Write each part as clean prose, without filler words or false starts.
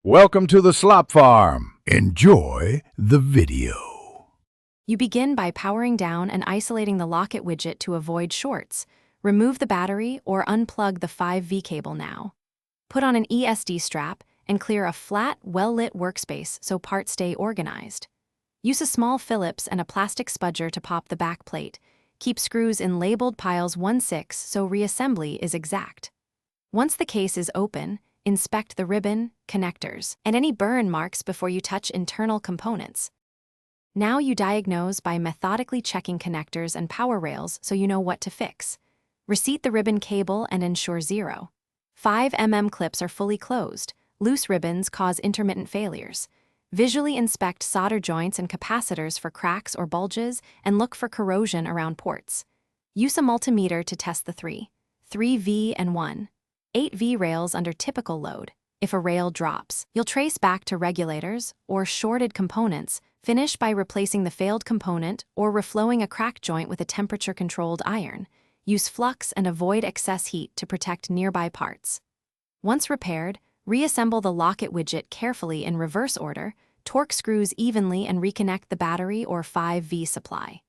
Welcome to the Slop Farm. Enjoy the video. You begin by powering down and isolating the Locket widget to avoid shorts. Remove the battery or unplug the 5V cable now. Put on an ESD strap and clear a flat, well-lit workspace so parts stay organized. Use a small Phillips and a plastic spudger to pop the back plate. Keep screws in labeled piles 1/6 so reassembly is exact. Once the case is open, inspect the ribbon, connectors, and any burn marks before you touch internal components. Now you diagnose by methodically checking connectors and power rails so you know what to fix. Reseat the ribbon cable and ensure 0. 5mm clips are fully closed. Loose ribbons cause intermittent failures. Visually inspect solder joints and capacitors for cracks or bulges and look for corrosion around ports. Use a multimeter to test the 3V and 8V rails under typical load. If a rail drops, you'll trace back to regulators or shorted components. Finish by replacing the failed component or reflowing a crack joint with a temperature-controlled iron. Use flux and avoid excess heat to protect nearby parts. Once repaired, reassemble the Locket widget carefully in reverse order, torque screws evenly and reconnect the battery or 5V supply.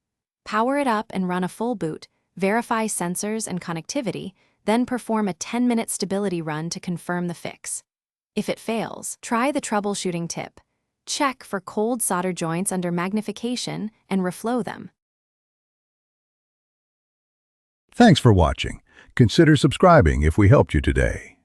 Power it up and run a full boot, verify sensors and connectivity, then perform a 10-minute stability run to confirm the fix. If it fails, try the troubleshooting tip. Check for cold solder joints under magnification and reflow them. Thanks for watching. Consider subscribing if we helped you today.